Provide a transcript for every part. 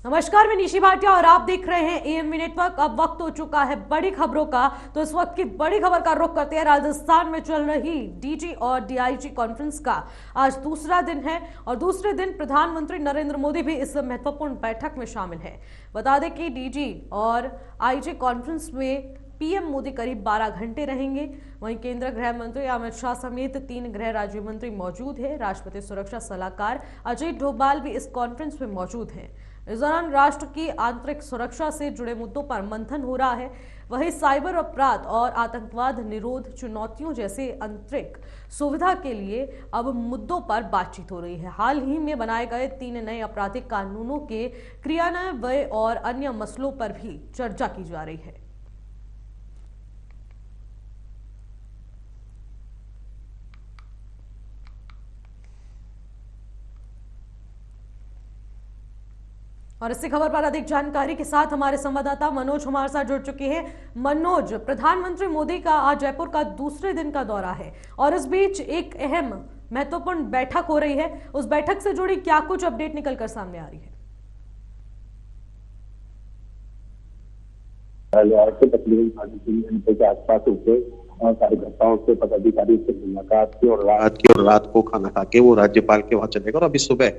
नमस्कार, मैं निशी भाटिया और आप देख रहे हैं एएमवी नेटवर्क। अब वक्त हो चुका है बड़ी खबरों का, तो इस वक्त की बड़ी खबर का रुख करते हैं राजस्थान में चल रही डीजी और डीआईजी कॉन्फ्रेंस का। आज दूसरा दिन है और दूसरे दिन प्रधानमंत्री नरेंद्र मोदी भी इस महत्वपूर्ण बैठक में शामिल है। बता दें कि डीजी और आईजी कॉन्फ्रेंस में पीएम मोदी करीब 12 घंटे रहेंगे। वहीं केंद्रीय गृह मंत्री अमित शाह समेत 3 गृह राज्य मंत्री मौजूद हैं। राष्ट्रपति सुरक्षा सलाहकार अजीत डोभाल भी इस कॉन्फ्रेंस में मौजूद हैं। इस दौरान राष्ट्र की आंतरिक सुरक्षा से जुड़े मुद्दों पर मंथन हो रहा है। वहीं साइबर अपराध और आतंकवाद निरोध चुनौतियों जैसे आंतरिक सुविधा के लिए अब मुद्दों पर बातचीत हो रही है। हाल ही में बनाए गए 3 नए आपराधिक कानूनों के क्रियान्वयन और अन्य मसलों पर भी चर्चा की जा रही है। और इसी खबर पर अधिक जानकारी के साथ हमारे संवाददाता मनोज हमारे साथ जुड़ चुके हैं। मनोज, प्रधानमंत्री मोदी का आज जयपुर का दूसरे दिन का दौरा है और इस बीच एक अहम महत्वपूर्ण बैठक हो रही है। उस बैठक से जुड़ी क्या कुछ अपडेट निकलकर सामने आ रही है? तकरीबन के आसपास होते कार्यकर्ताओं से, पदाधिकारी से मुलाकात की और रात को खाना खा के वो राज्यपाल के वहां चलेगा। और अभी सुबह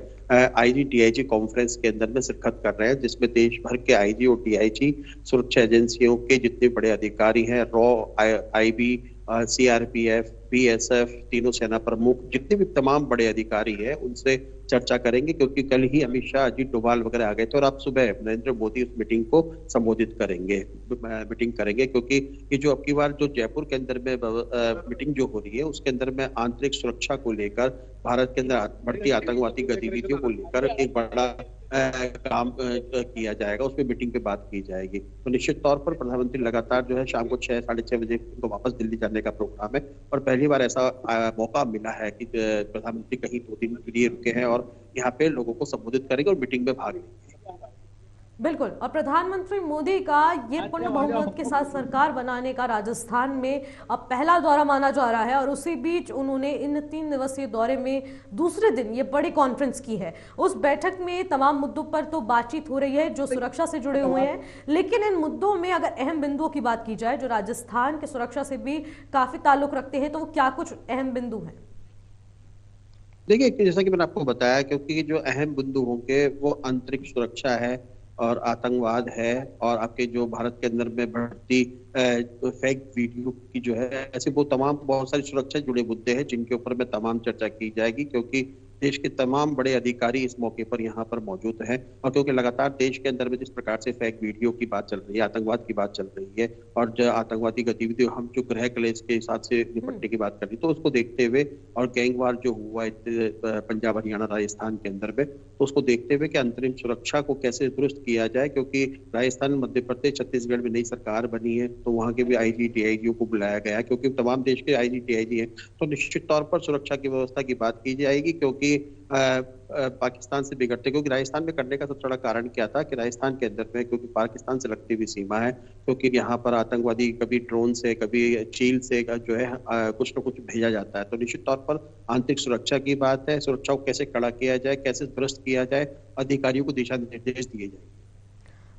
आईजी डीआईजी कॉन्फ्रेंस के अंदर में शिरकत कर रहे हैं, जिसमें देश भर के आईजी और डीआईजी, सुरक्षा एजेंसियों के जितने बड़े अधिकारी हैं, रॉ, आईबी, सीआरपीएफ, बीएसएफ, तीनों सेना प्रमुख, जितने भी तमाम बड़े अधिकारी हैं उनसे चर्चा करेंगे। क्योंकि कल ही अमित शाह, अजीत डोभाल वगैरह आ गए थे और अब सुबह नरेंद्र मोदी उस मीटिंग को संबोधित करेंगे, क्योंकि ये जो अब की बार जो जयपुर के अंदर में मीटिंग जो हो रही है उसके अंदर में आंतरिक सुरक्षा को लेकर, भारत के अंदर बढ़ती आतंकवादी गतिविधियों को लेकर एक बड़ा काम किया जाएगा। उसमें मीटिंग पे बात की जाएगी। तो निश्चित तौर पर प्रधानमंत्री लगातार जो है शाम को 6 साढ़े 6 बजे को वापस दिल्ली जाने का प्रोग्राम है और पहली बार ऐसा मौका मिला है कि प्रधानमंत्री कहीं 2 दिन के लिए रुके हैं और यहाँ पे लोगों को संबोधित करेंगे और मीटिंग में भाग लेंगे। बिल्कुल। और प्रधानमंत्री मोदी का ये पूर्ण बहुमत के साथ सरकार बनाने का राजस्थान में अब पहला दौरा माना जा रहा है और उसी बीच उन्होंने इन 3 दिवसीय दौरे में दूसरे दिन ये बड़ी कॉन्फ्रेंस की है। उस बैठक में तमाम मुद्दों पर तो बातचीत हो रही है जो सुरक्षा से जुड़े हुए हैं, लेकिन इन मुद्दों में अगर अहम बिंदुओं की बात की जाए जो राजस्थान की सुरक्षा से भी काफी ताल्लुक रखते हैं, तो वो क्या कुछ अहम बिंदु हैं? देखिए, जैसा कि मैंने आपको बताया, क्योंकि जो अहम बिंदु होंगे वो आंतरिक सुरक्षा है और आतंकवाद है और आपके जो भारत के अंदर में बढ़ती फेक वीडियो की जो है, ऐसे वो तमाम बहुत सारी सुरक्षा जुड़े मुद्दे हैं जिनके ऊपर में तमाम चर्चा की जाएगी। क्योंकि देश के तमाम बड़े अधिकारी इस मौके पर यहाँ पर मौजूद हैं और क्योंकि लगातार देश के अंदर में जिस प्रकार से फेक वीडियो की बात चल रही है, आतंकवाद की बात चल रही है और जो आतंकवादी गतिविधि हम जो गृह कलेश के हिसाब से निपटने की बात कर रही है, तो उसको देखते हुए और गैंगवार जो हुआ पंजाब, हरियाणा, राजस्थान के अंदर में, तो उसको देखते हुए कि अंतरिम सुरक्षा को कैसे दुरुस्त किया जाए। क्योंकि राजस्थान, मध्य प्रदेश, छत्तीसगढ़ में नई सरकार बनी है तो वहाँ के भी आईजी डीआईजी को बुलाया गया है। क्योंकि तमाम देश के आईजी डीआईजी हैं तो निश्चित तौर पर सुरक्षा की व्यवस्था की बात की जाएगी। क्योंकि पाकिस्तान से बिगड़ते, क्योंकि राजस्थान में करने का सबसे बड़ा कारण क्या था कि राजस्थान के अंदर में क्योंकि पाकिस्तान से लगती हुई सीमा है, क्योंकि यहाँ पर आतंकवादी कभी ड्रोन से, कभी चील से जो है कुछ न कुछ भेजा जाता है। तो निश्चित तौर पर आंतरिक सुरक्षा की बात है, सुरक्षा को कैसे कड़ा किया जाए, कैसे दुरुस्त किया जाए, अधिकारियों को दिशा निर्देश दिए जाए।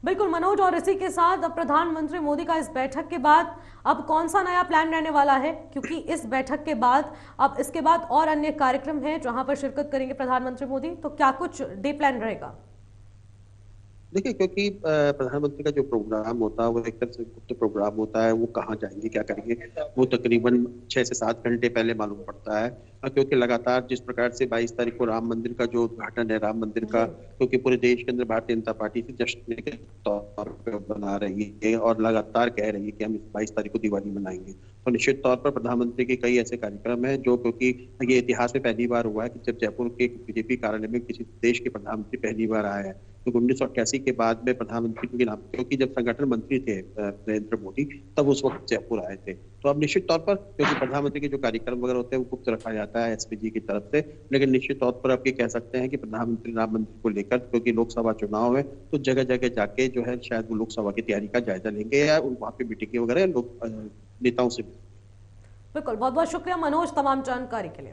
बिल्कुल मनोज, और इसी के साथ अब प्रधानमंत्री मोदी का इस बैठक के बाद अब कौन सा नया प्लान रहने वाला है? क्योंकि इस बैठक के बाद अब इसके बाद और अन्य कार्यक्रम हैं जहां पर शिरकत करेंगे प्रधानमंत्री मोदी, तो क्या कुछ डे प्लान रहेगा? देखिए, क्योंकि प्रधानमंत्री का जो प्रोग्राम होता है वो एक तरह से गुप्त प्रोग्राम होता है। वो कहाँ जाएंगे, क्या करेंगे, वो तकरीबन 6 से 7 घंटे पहले मालूम पड़ता है। क्योंकि लगातार जिस प्रकार से 22 तारीख को राम मंदिर का जो उद्घाटन है, राम मंदिर का, क्योंकि पूरे देश के अंदर भारतीय जनता पार्टी से जश्न के तौर पर बना रही है और लगातार कह रही है कि हम 22 तारीख को दिवाली मनाएंगे। तो निश्चित तौर पर प्रधानमंत्री के कई ऐसे कार्यक्रम हैं जो, क्योंकि ये इतिहास में पहली बार हुआ है कि जब जयपुर के बीजेपी कार्यालय में किसी देश के प्रधानमंत्री पहली बार आए हैं। तो 1988 के बाद में प्रधानमंत्री के नाम, क्योंकि जब संगठन मंत्री थे नरेंद्र मोदी, तब उस वक्त जयपुर आए थे। तो अब निश्चित तौर पर क्योंकि प्रधानमंत्री के जो कार्यक्रम वगैरह होते हैं वो गुप्त रखा जाता है एसपीजी की तरफ से, लेकिन निश्चित तौर पर आप ये कह सकते हैं कि प्रधानमंत्री राम मंदिर को लेकर, क्योंकि लोकसभा चुनाव है, तो जगह जगह जाके जो है शायद वो लोकसभा की तैयारी का जायजा लेंगे या वहाँ पे मीटिंग वगैरह लोग नेताओं से। बिल्कुल, बहुत बहुत शुक्रिया मनोज तमाम जानकारी के लिए।